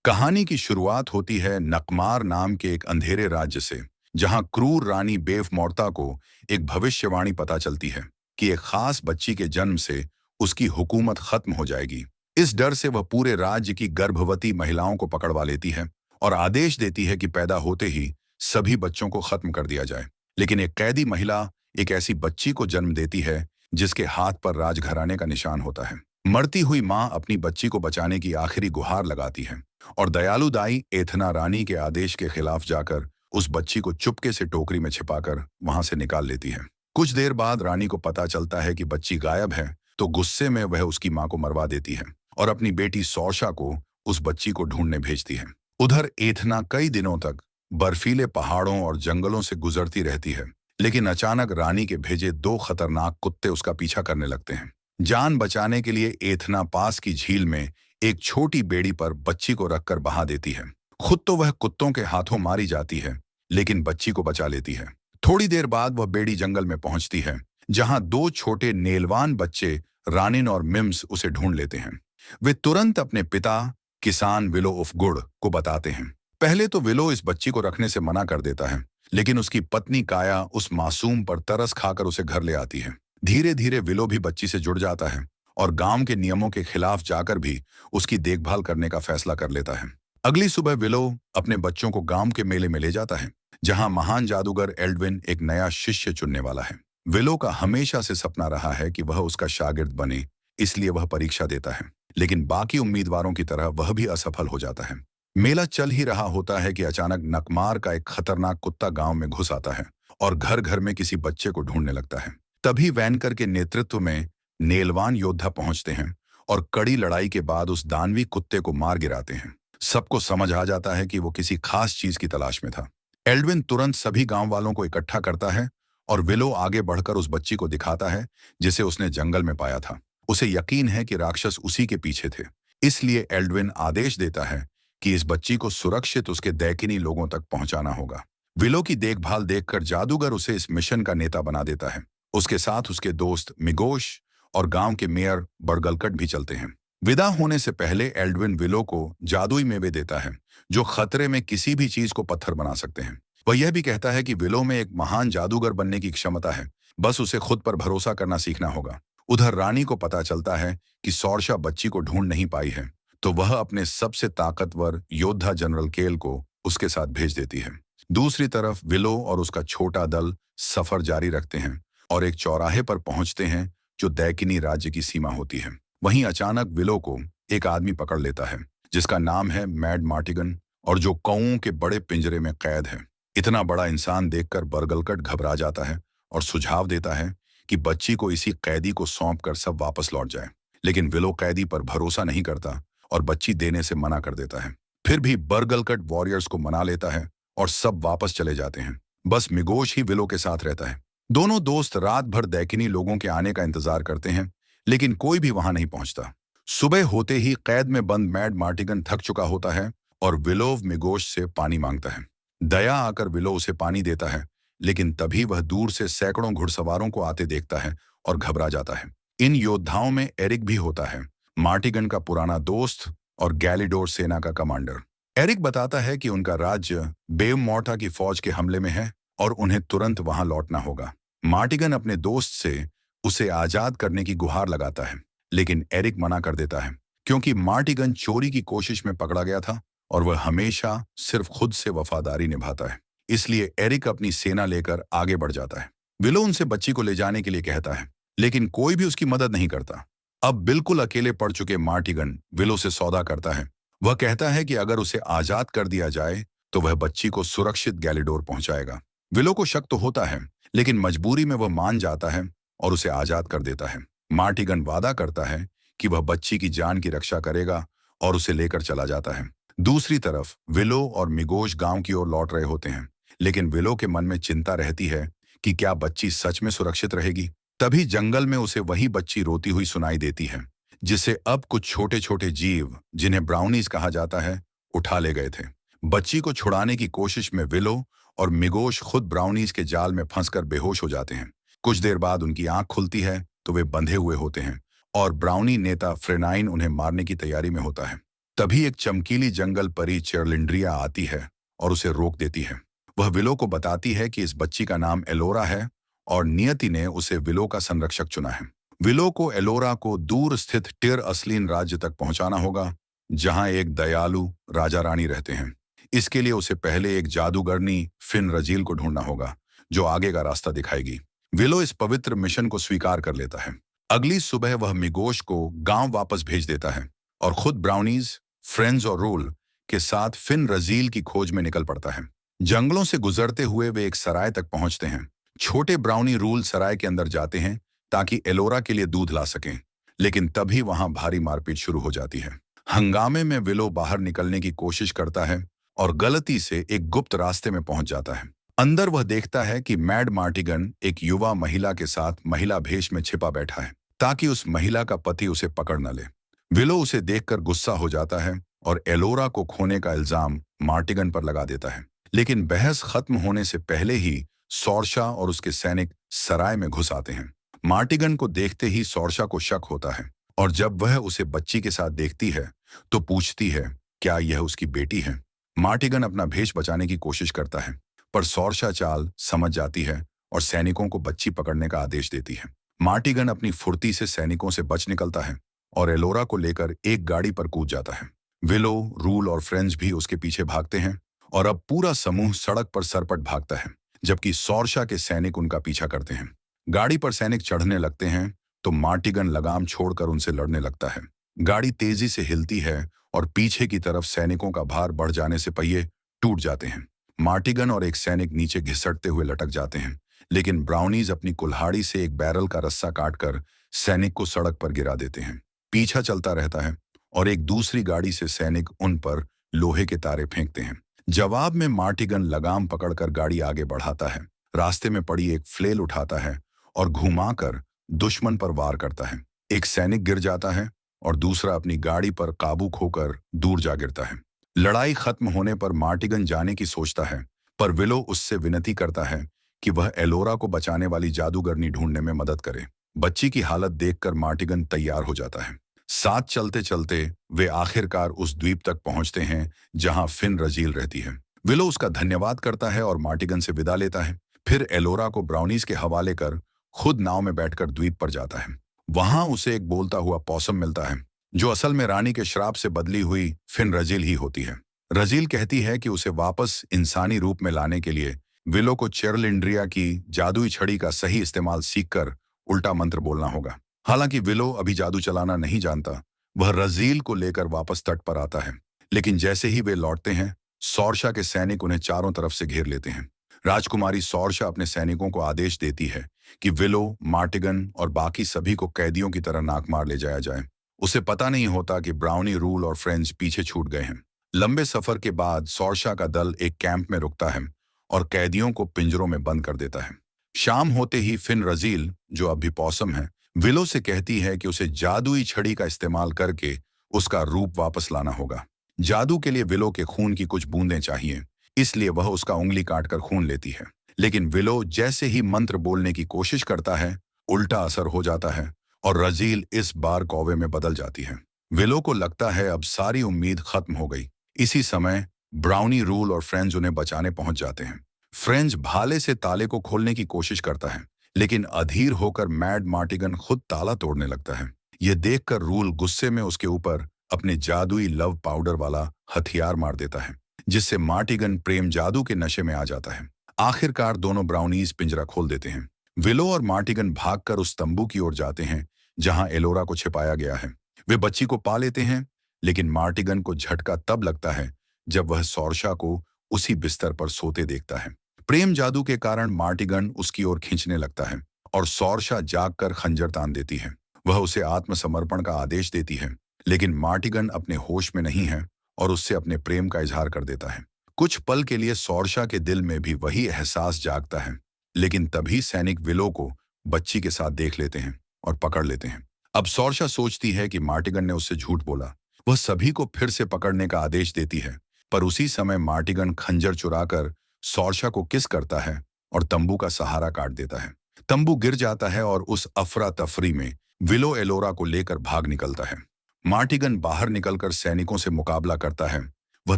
कहानी की शुरुआत होती है नकमार नाम के एक अंधेरे राज्य से, जहां क्रूर रानी बेव मौर्ता को एक भविष्यवाणी पता चलती है कि एक खास बच्ची के जन्म से उसकी हुकूमत खत्म हो जाएगी। इस डर से वह पूरे राज्य की गर्भवती महिलाओं को पकड़वा लेती है और आदेश देती है कि पैदा होते ही सभी बच्चों को खत्म कर दिया जाए। लेकिन एक कैदी महिला एक ऐसी बच्ची को जन्म देती है जिसके हाथ पर राजघराने का निशान होता है। मरती हुई माँ अपनी बच्ची को बचाने की आखिरी गुहार लगाती है और दयालु दाई एथना रानी के आदेश के खिलाफ जाकर उस बच्ची को चुपके से टोकरी में छिपाकर वहां से निकाल लेती है। कुछ देर बाद रानी को पता चलता है कि बच्ची गायब है, तो गुस्से में वह उसकी मां को मरवा देती है और अपनी बेटी सौर्षा को उस बच्ची को ढूंढने भेजती है। उधर एथना कई दिनों तक बर्फीले पहाड़ों और जंगलों से गुजरती रहती है, लेकिन अचानक रानी के भेजे दो खतरनाक कुत्ते उसका पीछा करने लगते हैं। जान बचाने के लिए एथना पास की झील में एक छोटी बेड़ी पर बच्ची को रखकर बहा देती है। खुद तो वह कुत्तों के हाथों मारी जाती है, लेकिन बच्ची को बचा लेती है। थोड़ी देर बाद वह बेड़ी जंगल में पहुंचती है, जहां दो छोटे नेलवान बच्चे रानिन और मिम्स उसे ढूंढ लेते हैं। वे तुरंत अपने पिता किसान विलो ऑफ गुड़ को बताते हैं। पहले तो विलो इस बच्ची को रखने से मना कर देता है, लेकिन उसकी पत्नी काया उस मासूम पर तरस खाकर उसे घर ले आती है। धीरे धीरे विलो भी बच्ची से जुड़ जाता है और गांव के नियमों के खिलाफ जाकर भी उसकी देखभाल करने का फैसला कर लेता है। अगली सुबह विलो अपने बच्चों को गांव के मेले में ले जाता है, जहां महान जादूगर एल्डविन एक नया शिष्य चुनने वाला है। विलो का हमेशा से सपना रहा है कि वह उसका शागिर्द बने, इसलिए वह परीक्षा देता है, लेकिन बाकी उम्मीदवारों की तरह वह भी असफल हो जाता है। मेला चल ही रहा होता है कि अचानक नकमार का एक खतरनाक कुत्ता गांव में घुस आता है और घर घर में किसी बच्चे को ढूंढने लगता है। तभी वैनकर के नेतृत्व में नेलवान योद्धा पहुंचते हैं और कड़ी लड़ाई के बाद उस दानवी कुत्ते को मार गिराते हैं। सबको समझ आ जाता है कि वो किसी खास चीज की तलाश में था। एल्डविन तुरंत सभी गांव वालों को इकट्ठा करता है और विलो आगे बढ़कर उस बच्ची को दिखाता है जिसे उसने जंगल में पाया था। उसे यकीन है कि राक्षस उसी के पीछे थे, इसलिए एल्डविन आदेश देता है कि इस बच्ची को सुरक्षित उसके दैकिनी लोगों तक पहुंचाना होगा। विलो की देखभाल देखकर जादूगर उसे इस मिशन का नेता बना देता है। उसके साथ उसके दोस्त मिगोश और गांव के मेयर बरगलकट भी चलते हैं। विदा होने से पहले एल्डविन विलो को जादुई मेवे देता है, जो खतरे में किसी भी चीज को पत्थर बना सकते हैं। वह यह भी कहता है कि विलो में एक महान जादूगर बनने की क्षमता है, बस उसे खुद पर भरोसा करना सीखना होगा। उधर रानी को पता चलता है कि सौर्षा बच्ची को ढूंढ नहीं पाई है, तो वह अपने सबसे ताकतवर योद्धा जनरल केल को उसके साथ भेज देती है। दूसरी तरफ विलो और उसका छोटा दल सफर जारी रखते हैं और एक चौराहे पर पहुंचते हैं जो दैकिनी राज्य की सीमा होती है। वहीं अचानक विलो को एक आदमी पकड़ लेता है, जिसका नाम है मैड मार्टिगन, और जो कौओं के बड़े पिंजरे में कैद है। इतना बड़ा इंसान देखकर बरगलकट घबरा जाता है और सुझाव देता है कि बच्ची को इसी कैदी को सौंप कर सब वापस लौट जाए, लेकिन विलो कैदी पर भरोसा नहीं करता और बच्ची देने से मना कर देता है। फिर भी बरगलकट वॉरियर्स को मना लेता है और सब वापस चले जाते हैं। बस मिगोश ही विलो के साथ रहता है। दोनों दोस्त रात भर दैकिनी लोगों के आने का इंतजार करते हैं, लेकिन कोई भी वहां नहीं पहुंचता। सुबह होते ही कैद में बंद मैड मार्टिगन थक चुका होता है और विलोव मिगोश से पानी मांगता है। दया आकर विलो उसे पानी देता है, लेकिन तभी वह दूर से सैकड़ों घुड़सवारों को आते देखता है और घबरा जाता है। इन योद्धाओं में एरिक भी होता है, मार्टिगन का पुराना दोस्त और गैलिडोर सेना का कमांडर। एरिक बताता है कि उनका राज्य बेव मॉर्टा की फौज के हमले में है और उन्हें तुरंत वहां लौटना होगा। मार्टिगन अपने दोस्त से उसे आजाद करने की गुहार लगाता है, लेकिन एरिक मना कर देता है, क्योंकि मार्टिगन चोरी की कोशिश में पकड़ा गया था और वह हमेशा सिर्फ खुद से वफादारी निभाता है। इसलिए एरिक अपनी सेना लेकर आगे बढ़ जाता है। विलो उनसे बच्ची को ले जाने के लिए कहता है, लेकिन कोई भी उसकी मदद नहीं करता। अब बिल्कुल अकेले पड़ चुके मार्टिगन विलो से सौदा करता है। वह कहता है कि अगर उसे आजाद कर दिया जाए तो वह बच्ची को सुरक्षित गैलिडोर पहुंचाएगा। विलो को शक तो होता है, लेकिन मजबूरी में वह मान जाता है और उसे आजाद कर देता है। मार्टिगन वादा करता है कि वह बच्ची की जान की रक्षा करेगा और उसे लेकर चला जाता है। दूसरी तरफ विलो और मिगोश गांव की ओर लौट रहे होते हैं, लेकिन विलो के मन में चिंता रहती है कि क्या बच्ची सच में सुरक्षित रहेगी। तभी जंगल में उसे वही बच्ची रोती हुई सुनाई देती है, जिसे अब कुछ छोटे छोटे जीव, जिन्हें ब्राउनीज कहा जाता है, उठा ले गए थे। बच्ची को छुड़ाने की कोशिश में विलो और मिगोश खुद ब्राउनीज के जाल में फंसकर बेहोश हो जाते हैं। कुछ देर बाद उनकी आंख खुलती है तो वे बंधे हुए होते हैं और ब्राउनी नेता फ्रेनाइन उन्हें मारने की तैयारी में होता है। तभी एक चमकीली जंगल परी चेरलिंड्रिया आती है और उसे रोक देती है। वह विलो को बताती है कि इस बच्ची का नाम एलोरा है और नियति ने उसे विलो का संरक्षक चुना है। विलो को एलोरा को दूर स्थित टिर असलीन राज्य तक पहुंचाना होगा, जहां एक दयालु राजा रानी रहते हैं। इसके लिए उसे पहले एक जादूगरनी फिन रजील को ढूंढना होगा, जो आगे का रास्ता दिखाएगी। विलो इस पवित्र मिशन को स्वीकार कर लेता है। अगली सुबह वह मिगोश को गांव वापस भेज देता है और खुद ब्राउनीज, फ्रेंड्स और रूल के साथ फिन रजील की खोज में निकल पड़ता है। जंगलों से गुजरते हुए वे एक सराय तक पहुंचते हैं। छोटे ब्राउनी रूल सराय के अंदर जाते हैं ताकि एलोरा के लिए दूध ला सकें, लेकिन तभी वहां भारी मारपीट शुरू हो जाती है। हंगामे में विलो बाहर निकलने की कोशिश करता है और गलती से एक गुप्त रास्ते में पहुंच जाता है। अंदर वह देखता है कि मैड मार्टिगन एक युवा महिला के साथ महिला भेष में छिपा बैठा है, ताकि उस महिला का पति उसे पकड़ न ले। विलो उसे देखकर गुस्सा हो जाता है और एलोरा को खोने का इल्जाम मार्टिगन पर लगा देता है। लेकिन बहस खत्म होने से पहले ही सौरशा और उसके सैनिक सराय में घुस आते हैं। मार्टिगन को देखते ही सौरशा को शक होता है और जब वह उसे बच्ची के साथ देखती है तो पूछती है क्या यह उसकी बेटी है। मार्टिगन अपना भेष बचाने की कोशिश करता है, पर सौरशा चाल समझ जाती है और सैनिकों को बच्ची पकड़ने का आदेश देती है। मार्टिगन अपनी फुर्ती से सैनिकों से बच निकलता है और एलोरा को लेकर एक गाड़ी पर कूद जाता है। विलो, रूल और फ्रेंड्स भी उसके पीछे भागते हैं और अब पूरा समूह सड़क पर सरपट भागता है, जबकि सौरशा के सैनिक उनका पीछा करते हैं। गाड़ी पर सैनिक चढ़ने लगते हैं तो मार्टिगन लगाम छोड़कर उनसे लड़ने लगता है। गाड़ी तेजी से हिलती है और पीछे की तरफ सैनिकों का भार बढ़ जाने से पहिए टूट जाते हैं। मार्टिगन और एक सैनिक नीचे घिसटते हुए लटक जाते हैं, लेकिन ब्राउनीज अपनी कुल्हाड़ी से एक बैरल का रस्सा काटकर सैनिक को सड़क पर गिरा देते हैं। पीछा चलता रहता है और एक दूसरी गाड़ी से सैनिक उन पर लोहे के तारे फेंकते हैं। जवाब में मार्टिगन लगाम पकड़कर गाड़ी आगे बढ़ाता है, रास्ते में पड़ी एक फ्लेल उठाता है और घुमाकर दुश्मन पर वार करता है। एक सैनिक गिर जाता है और दूसरा अपनी गाड़ी पर काबू खोकर दूर जा गिरता है। लड़ाई खत्म होने पर मार्टिगन जाने की सोचता है, पर विलो उससे विनती करता है कि वह एलोरा को बचाने वाली जादूगरनी ढूंढने में मदद करे। बच्ची की हालत देखकर मार्टिगन तैयार हो जाता है। साथ चलते चलते वे आखिरकार उस द्वीप तक पहुंचते हैं जहां फिन रजील रहती है। विलो उसका धन्यवाद करता है और मार्टिगन से विदा लेता है। फिर एलोरा को ब्राउनीज के हवाले कर खुद नाव में बैठकर द्वीप पर जाता है। वहां उसे एक बोलता हुआ पॉसम मिलता है, जो असल में रानी के श्राप से बदली हुई फिन रजील ही होती है। रजील कहती है कि उसे वापस इंसानी रूप में लाने के लिए विलो को चेरलिंड्रिया की जादुई छड़ी का सही इस्तेमाल सीखकर उल्टा मंत्र बोलना होगा। हालांकि विलो अभी जादू चलाना नहीं जानता, वह रजील को लेकर वापस तट पर आता है, लेकिन जैसे ही वे लौटते हैं सौरशा के सैनिक उन्हें चारों तरफ से घेर लेते हैं। राजकुमारी सौरशा अपने सैनिकों को आदेश देती है कि विलो, मार्टिगन और बाकी सभी को कैदियों की तरह नाक मार ले जाया जाए। उसे पता नहीं होता कि ब्राउनी, रूल और फ्रेंड्स पीछे छूट गए हैं। लंबे सफर के बाद सौरशा का दल एक कैंप में रुकता है और कैदियों को पिंजरों में बंद कर देता है। शाम होते ही फिन रजील, जो अब भी पॉसम है, विलो से कहती है कि उसे जादुई छड़ी का इस्तेमाल करके उसका रूप वापस लाना होगा। जादू के लिए विलो के खून की कुछ बूंदें चाहिए, इसलिए वह उसका उंगली काटकर खून लेती है। लेकिन विलो जैसे ही मंत्र बोलने की कोशिश करता है, उल्टा असर हो जाता है और रजील इस बार कौवे में बदल जाती है। विलो को लगता है अब सारी उम्मीद खत्म हो गई। इसी समय ब्राउनी, रूल और फ्रेंड्स उन्हें बचाने पहुंच जाते हैं। फ्रेंड्स भाले से ताले को खोलने की कोशिश करता है, लेकिन अधीर होकर मैड मार्टिगन खुद ताला तोड़ने लगता है। यह देखकर रूल गुस्से में उसके ऊपर अपने जादुई लव पाउडर वाला हथियार मार देता है, जिससे मार्टिगन प्रेम जादू के नशे में आ जाता है। आखिरकार दोनों ब्राउनीज पिंजरा खोल देते हैं। विलो और मार्टिगन भागकर उस तंबू की ओर जाते हैं जहां एलोरा को छिपाया गया है। वे बच्ची को पा लेते हैं, लेकिन मार्टिगन को झटका तब लगता है जब वह सौरशा को उसी बिस्तर पर सोते देखता है। प्रेम जादू के कारण मार्टिगन उसकी ओर खींचने लगता है और सौरशा जागकर खंजर तान देती है। वह उसे आत्मसमर्पण का आदेश देती है, लेकिन मार्टिगन अपने होश में नहीं है और उससे अपने प्रेम का इजहार कर देता है। कुछ पल के लिए सौरशा के दिल में भी वही एहसास जागता है, लेकिन तभी सैनिक विलो को बच्ची के साथ देख लेते हैं और पकड़ लेते हैं। अब सौरशा सोचती है कि मार्टिगन ने उससे झूठ बोला। वह सभी को फिर से पकड़ने का आदेश देती है, पर उसी समय मार्टिगन खंजर चुराकर सौरशा को किस करता है और तंबू का सहारा काट देता है। तंबू गिर जाता है और उस अफरा तफरी में विलो एलोरा को लेकर भाग निकलता है। मार्टिगन बाहर निकलकर सैनिकों से मुकाबला करता है। वह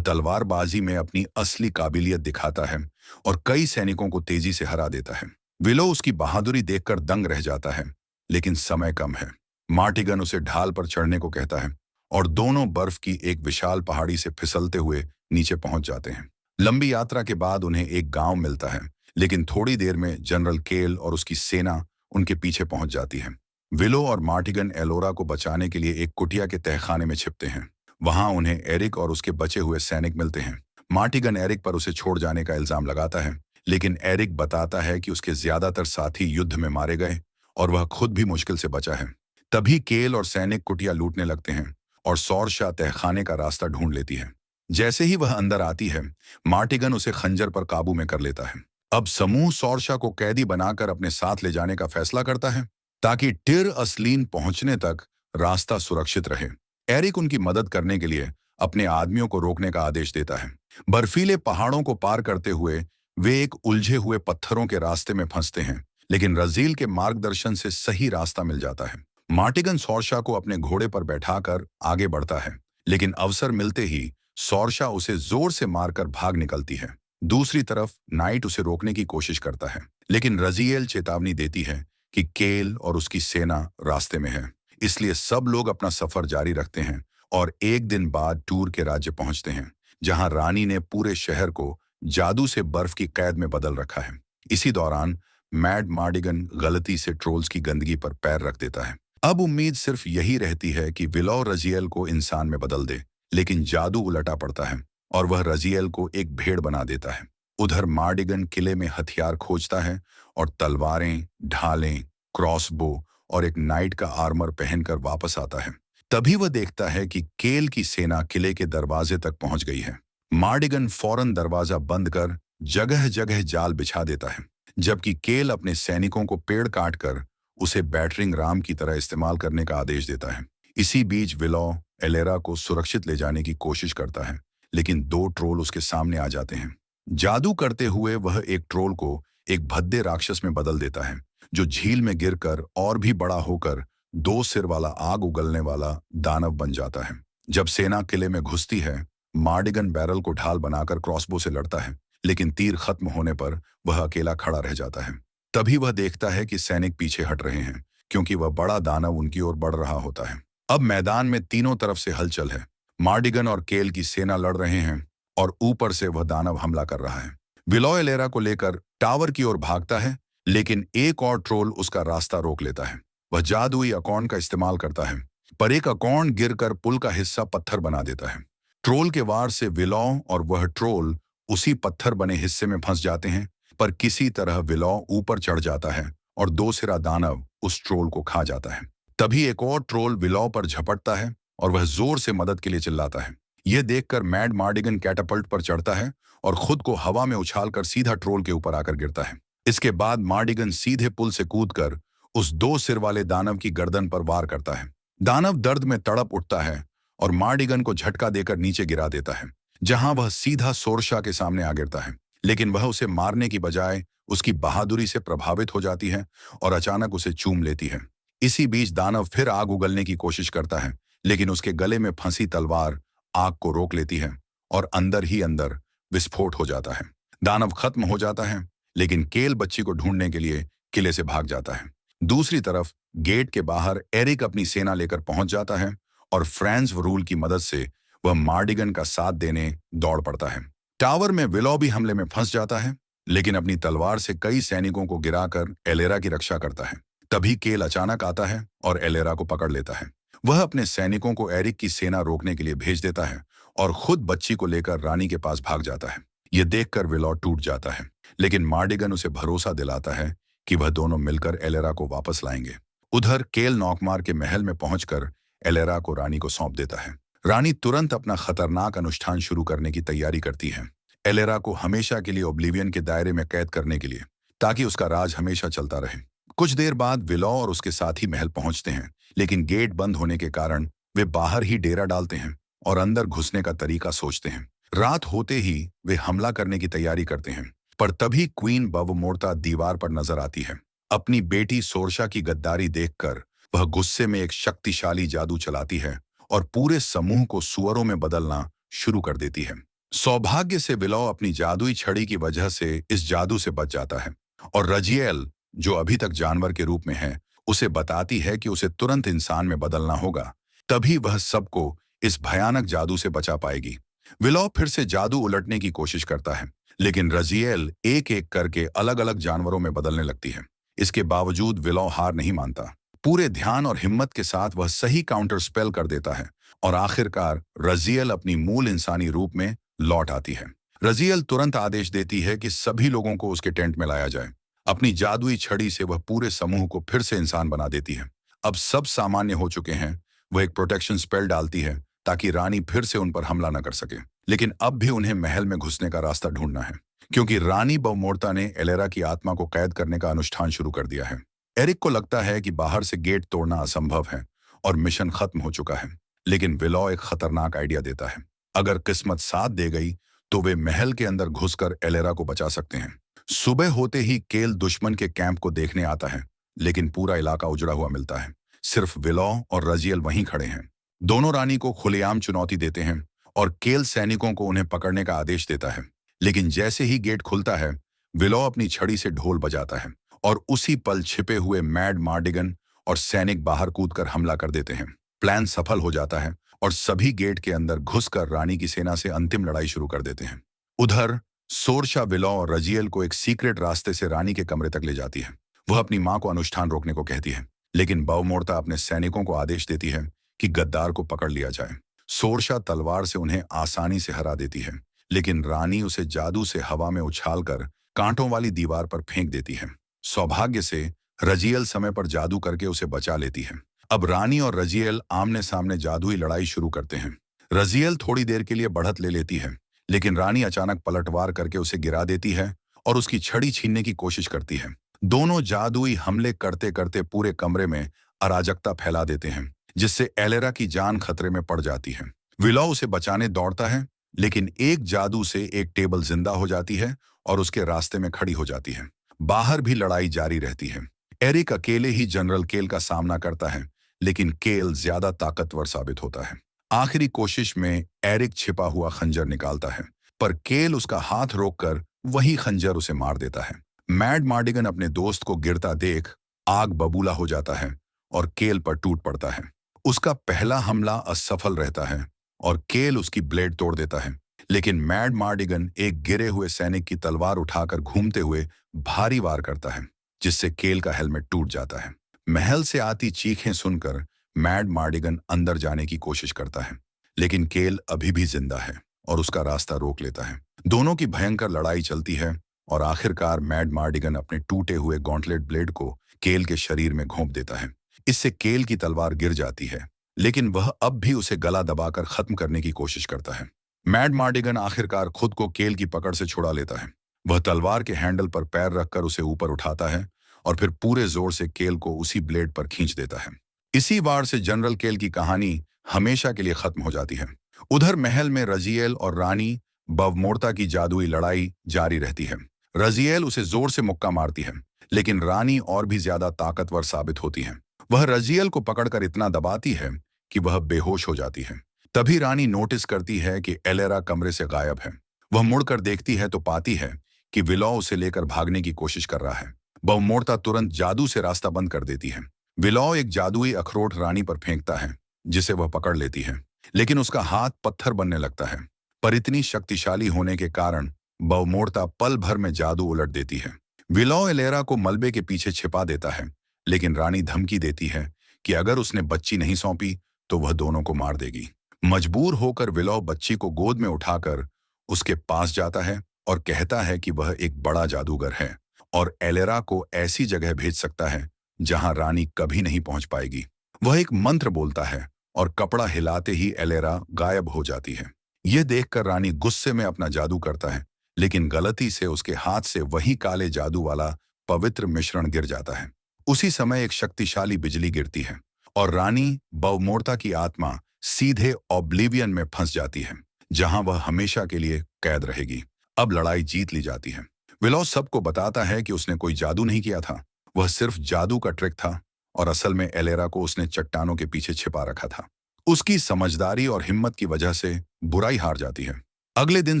तलवारबाजी में अपनी असली काबिलियत दिखाता है और कई सैनिकों को तेजी से हरा देता है। विलो उसकी बहादुरी देखकर दंग रह जाता है, लेकिन समय कम है। मार्टिगन उसे ढाल पर चढ़ने को कहता है और दोनों बर्फ की एक विशाल पहाड़ी से फिसलते हुए नीचे पहुंच जाते हैं। लंबी यात्रा के बाद उन्हें एक गांव मिलता है, लेकिन थोड़ी देर में जनरल केल और उसकी सेना उनके पीछे पहुंच जाती है। विलो और मार्टिगन एलोरा को बचाने के लिए एक कुटिया के तहखाने में छिपते हैं। वहां उन्हें एरिक और उसके बचे हुए सैनिक मिलते हैं। मार्टिगन एरिक पर उसे छोड़ जाने का इल्जाम लगाता है, लेकिन एरिक बताता है कि उसके ज्यादातर साथी युद्ध में मारे गए और वह खुद भी मुश्किल से बचा है। तभी केल और सैनिक कुटिया लूटने लगते हैं और सौरशा तहखाने का रास्ता ढूंढ लेती है। जैसे ही वह अंदर आती है, मार्टिगन उसे खंजर पर काबू में कर लेता है। अब समूह सौरशा को कैदी बनाकर अपने साथ ले जाने का फैसला करता है, ताकि टिर असलीन पहुंचने तक रास्ता सुरक्षित रहे। एरिक उनकी मदद करने के लिए अपने आदमियों को रोकने का आदेश देता है। बर्फीले पहाड़ों को पार करते हुए वे एक उलझे हुए पत्थरों के रास्ते में फंसते हैं, लेकिन रजील के मार्गदर्शन से सही रास्ता मिल जाता है। मार्टिगन सौरशा को अपने घोड़े पर बैठाकर आगे बढ़ता है, लेकिन अवसर मिलते ही सौरशा उसे जोर से मारकर भाग निकलती है। दूसरी तरफ नाइट उसे रोकने की कोशिश करता है, लेकिन रजील चेतावनी देती है कि केल और उसकी सेना रास्ते में है। इसलिए सब लोग अपना सफर जारी रखते हैं और एक दिन बाद टूर के राज्य पहुंचते हैं, जहां रानी ने पूरे शहर को जादू से बर्फ की कैद में बदल रखा है। इसी दौरान मैड मार्डिगन गलती से ट्रोल्स की गंदगी पर पैर रख देता है। अब उम्मीद सिर्फ यही रहती है कि विलो रजियल को इंसान में बदल दे, लेकिन जादू उलटा पड़ता है और वह रजियल को एक भेड़ बना देता है। उधर मार्डिगन किले में हथियार खोजता है और तलवारें, ढालें, क्रॉसबो और एक नाइट का आर्मर पहनकर वापस आता है। तभी वह देखता है कि केल की सेना किले के दरवाजे तक पहुंच गई है। मार्डिगन फौरन दरवाजा बंद कर जगह जगह जाल बिछा देता है, जबकि केल अपने सैनिकों को पेड़ काटकर उसे बैटरिंग राम की तरह इस्तेमाल करने का आदेश देता है। इसी बीच विलो एलेरा को सुरक्षित ले जाने की कोशिश करता है, लेकिन दो ट्रोल उसके सामने आ जाते हैं। जादू करते हुए वह एक ट्रोल को एक भद्दे राक्षस में बदल देता है, जो झील में गिरकर और भी बड़ा होकर दो सिर वाला आग उगलने वाला दानव बन जाता है। जब सेना किले में घुसती है, मार्डिगन बैरल को ढाल बनाकर क्रॉसबो से लड़ता है, लेकिन तीर खत्म होने पर वह अकेला खड़ा रह जाता है। तभी वह देखता है कि सैनिक पीछे हट रहे हैं, क्योंकि वह बड़ा दानव उनकी ओर बढ़ रहा होता है। अब मैदान में तीनों तरफ से हलचल है। मार्डिगन और केल की सेना लड़ रहे हैं और ऊपर से वह दानव हमला कर रहा है। विलो एलेरा को लेकर टावर की ओर भागता है, लेकिन एक और ट्रोल उसका रास्ता रोक लेता है। वह जादुई अकॉर्न का इस्तेमाल करता है, पर एक अकॉर्न गिरकर पुल का हिस्सा पत्थर बना देता है। ट्रोल के वार से विलो और वह ट्रोल उसी पत्थर बने हिस्से में फंस जाते हैं, पर किसी तरह विलो ऊपर चढ़ जाता है और दो सिरा दानव उस ट्रोल को खा जाता है। तभी एक और ट्रोल विलो पर झपटता है और वह जोर से मदद के लिए चिल्लाता है। यह देखकर मैड मार्डिगन कैटापल्ट पर चढ़ता है और खुद को हवा में उछालकर सीधा ट्रोल के ऊपर आकर गिरता है। इसके बाद मार्डिगन सीधे पुल से कूदकर उस दो सिर वाले दानव की गर्दन पर वार करता है। दानव दर्द में तड़प उठता है और मार्डिगन को झटका देकर नीचे गिरा देता है, जहां वह सीधा सोरशा के सामने आ गिरता है। लेकिन वह उसे मारने की बजाय उसकी बहादुरी से प्रभावित हो जाती है और अचानक उसे चूम लेती है। इसी बीच दानव फिर आग उगलने की कोशिश करता है, लेकिन उसके गले में फंसी तलवार आग को रोक लेती है और अंदर ही अंदर विस्फोट हो जाता है। दानव खत्म हो जाता है, लेकिन केल बच्ची को ढूंढने के लिए किले से भाग जाता है। दूसरी तरफ गेट के बाहर एरिक अपनी सेना लेकर पहुंच जाता है और फ्रांस वरूल की मदद से वह मार्डिगन का साथ देने दौड़ पड़ता है। टावर में विलो भी हमले में फंस जाता है, लेकिन अपनी तलवार से कई सैनिकों को गिराकर एलेरा की रक्षा करता है। तभी केल अचानक आता है और एलेरा को पकड़ लेता है। वह अपने सैनिकों को एरिक की सेना रोकने के लिए भेज देता है और खुद बच्ची को लेकर रानी के पास भाग जाता है। यह देखकर विलो टूट जाता है, लेकिन मार्डिगन उसे भरोसा दिलाता है कि वह दोनों मिलकर एलेरा को वापस लाएंगे। उधर केल नौकमार के महल में पहुंचकर एलेरा को रानी को सौंप देता है। रानी तुरंत अपना खतरनाक अनुष्ठान शुरू करने की तैयारी करती है, एलेरा को हमेशा के लिए ओब्लिवियन के दायरे में कैद करने के लिए, ताकि उसका राज हमेशा चलता रहे। कुछ देर बाद विलो और उसके साथी महल पहुंचते हैं, लेकिन गेट बंद होने के कारण वे बाहर ही डेरा डालते हैं और अंदर घुसने का तरीका सोचते हैं। रात होते ही वे हमला करने की तैयारी करते हैं, पर तभी क्वीन बवमोर्ता दीवार पर नजर आती है। अपनी बेटी सोरशा की गद्दारी देखकर वह गुस्से में एक शक्तिशाली जादू चलाती है और पूरे समूह को सुअरों में बदलना शुरू कर देती है। सौभाग्य से विलौ अपनी जादुई छड़ी की वजह से इस जादू से बच जाता है और रजियल, जो अभी तक जानवर के रूप में है, उसे बताती है कि उसे तुरंत इंसान में बदलना होगा, तभी वह सबको इस भयानक जादू से बचा पाएगी। विलौ फिर से जादू उलटने की कोशिश करता है, लेकिन रजियल एक एक करके अलग अलग जानवरों में बदलने लगती है। इसके बावजूद विलौ हार नहीं मानता। पूरे ध्यान और हिम्मत के साथ वह सही काउंटर स्पेल कर देता है और आखिरकार रजियल अपनी मूल इंसानी रूप में लौट आती है। रजियल तुरंत आदेश देती है कि सभी लोगों को उसके टेंट में लाया जाए। अपनी जादुई छड़ी से वह पूरे समूह को फिर से इंसान बना देती है। अब सब सामान्य हो चुके हैं। वह एक प्रोटेक्शन स्पेल डालती है ताकि रानी फिर से उन पर हमला न कर सके। लेकिन अब भी उन्हें महल में घुसने का रास्ता ढूंढना है, क्योंकि रानी बवमोर्ता ने एलेरा की आत्मा को कैद करने का अनुष्ठान शुरू कर दिया है। एरिक को लगता है कि बाहर से गेट तोड़ना असंभव है और मिशन खत्म हो चुका है, लेकिन विलौ एक खतरनाक आइडिया देता है। अगर किस्मत साथ दे गई तो वे महल के अंदर घुसकर एलेरा को बचा सकते हैं। सुबह होते ही केल दुश्मन के कैंप को देखने आता है, लेकिन पूरा इलाका उजड़ा हुआ मिलता है। सिर्फ विलौ और रजियल वहीं खड़े हैं। दोनों रानी को खुलेआम चुनौती देते हैं और केल सैनिकों को उन्हें पकड़ने का आदेश देता है। लेकिन जैसे ही गेट खुलता है, विलौ अपनी छड़ी से ढोल बजाता है और उसी पल छिपे हुए मैड मार्डिगन और सैनिक बाहर कूदकर हमला कर देते हैं। प्लान सफल हो जाता है और सभी गेट के अंदर घुसकर रानी की सेना से अंतिम लड़ाई शुरू कर देते हैं। उधर सोरशा विलौ और रजियल को एक सीक्रेट रास्ते से रानी के कमरे तक ले जाती है। वह अपनी मां को अनुष्ठान रोकने को कहती है, लेकिन बवमोर्ता अपने सैनिकों को आदेश देती है कि गद्दार को पकड़ लिया जाए। सोरशा तलवार से उन्हें आसानी से हरा देती है, लेकिन रानी उसे जादू से हवा में उछालकर कांटों वाली दीवार पर फेंक देती है। सौभाग्य से रजियल समय पर जादू करके उसे बचा लेती है। अब रानी और रजियल आमने सामने जादुई लड़ाई शुरू करते हैं। रजियल थोड़ी देर के लिए बढ़त ले लेती है, लेकिन रानी अचानक पलटवार करके उसे गिरा देती है और उसकी छड़ी छीनने की कोशिश करती है। दोनों जादुई हमले करते करते पूरे कमरे में अराजकता फैला देते हैं, जिससे एलेरा की जान खतरे में पड़ जाती है। विलौ उसे बचाने दौड़ता है, लेकिन एक जादू से एक टेबल जिंदा हो जाती है और उसके रास्ते में खड़ी हो जाती है। बाहर भी लड़ाई जारी रहती है। एरिक अकेले ही जनरल केल का सामना करता है, लेकिन केल ज्यादा ताकतवर साबित होता है। आखिरी कोशिश में एरिक छिपा हुआ खंजर निकालता है, पर केल उसका हाथ रोककर वही खंजर उसे मार देता है। मैड मार्डिगन अपने दोस्त को गिरता देख आग बबूला हो जाता है और केल पर टूट पड़ता है। उसका पहला हमला असफल रहता है और केल उसकी ब्लेड तोड़ देता है, लेकिन मैड मार्डिगन एक गिरे हुए सैनिक की तलवार उठाकर घूमते हुए भारी वार करता है, जिससे केल का हेलमेट टूट जाता है। महल से आती चीखें सुनकर मैड मार्डिगन अंदर जाने की कोशिश करता है, लेकिन केल अभी भी जिंदा है और उसका रास्ता रोक लेता है। दोनों की भयंकर लड़ाई चलती है और आखिरकार मैड मार्डिगन अपने टूटे हुए गॉन्टलेट ब्लेड को केल के शरीर में घोंप देता है। इससे केल की तलवार गिर जाती है, लेकिन वह अब भी उसे गला दबाकर खत्म करने की कोशिश करता है। मैड मार्डिगन आखिरकार खुद को केल की पकड़ से छुड़ा लेता है। वह तलवार के हैंडल पर पैर रखकर उसे ऊपर उठाता है और फिर पूरे जोर से केल को उसी ब्लेड पर खींच देता है। इसी वार से जनरल केल की कहानी हमेशा के लिए खत्म हो जाती है। उधर महल में रजियल और रानी बवमोर्ता की जादुई लड़ाई जारी रहती है। रजियल उसे जोर से मुक्का मारती है, लेकिन रानी और भी ज्यादा ताकतवर साबित होती है। वह रजियल को पकड़कर इतना दबाती है कि वह बेहोश हो जाती है। तभी रानी नोटिस करती है कि एलेरा कमरे से गायब है। वह मुड़कर देखती है तो पाती है कि विलौ उसे लेकर भागने की कोशिश कर रहा है। बवमोर्ता तुरंत जादू से रास्ता बंद कर देती है। विलौ एक जादुई अखरोट रानी पर फेंकता है, जिसे वह पकड़ लेती है, लेकिन उसका हाथ पत्थर बनने लगता है। पर इतनी शक्तिशाली होने के कारण बवमोर्ता पल भर में जादू उलट देती है। विलौ एलेरा को मलबे के पीछे छिपा देता है, लेकिन रानी धमकी देती है कि अगर उसने बच्ची नहीं सौंपी तो वह दोनों को मार देगी। मजबूर होकर विलौ बच्ची को गोद में उठाकर उसके पास जाता है और कहता है कि वह एक बड़ा जादूगर है और एलेरा को ऐसी जगह भेज सकता है जहां रानी कभी नहीं पहुंच पाएगी। वह एक मंत्र बोलता है और कपड़ा हिलाते ही एलेरा गायब हो जाती है। यह देखकर रानी गुस्से में अपना जादू करता है, लेकिन गलती से उसके हाथ से वही काले जादू वाला पवित्र मिश्रण गिर जाता है। उसी समय एक शक्तिशाली बिजली गिरती है और रानी बवमोर्ता की आत्मा सीधे ऑब्लिवियन में फंस जाती है, जहां वह हमेशा के लिए कैद रहेगी। अब लड़ाई जीत ली जाती है। विलौ सबको बताता है कि उसने कोई जादू नहीं किया था, वह सिर्फ जादू का ट्रिक था और असल में एलेरा को उसने चट्टानों के पीछे छिपा रखा था। उसकी समझदारी और हिम्मत की वजह से बुराई हार जाती है। अगले दिन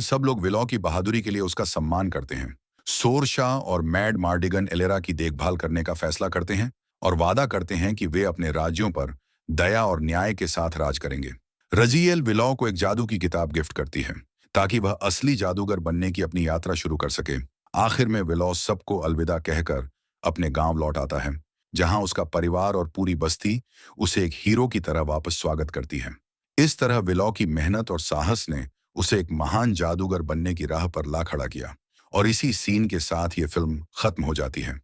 सब लोग विलॉ की बहादुरी के लिए उसका सम्मान करते हैं। सोरशाह और मैड मार्डिगन एलेरा की देखभाल करने का फैसला करते हैं और वादा करते हैं कि वे अपने राज्यों पर दया और न्याय के साथ राज करेंगे। रजियल विलॉ को एक जादू की किताब गिफ्ट करती है ताकि वह असली जादूगर बनने की अपनी यात्रा शुरू कर सके। आखिर में विलॉ सबको अलविदा कहकर अपने गांव लौट आता है, जहां उसका परिवार और पूरी बस्ती उसे एक हीरो की तरह वापस स्वागत करती है। इस तरह विलॉ की मेहनत और साहस ने उसे एक महान जादूगर बनने की राह पर ला खड़ा किया और इसी सीन के साथ ये फिल्म खत्म हो जाती है।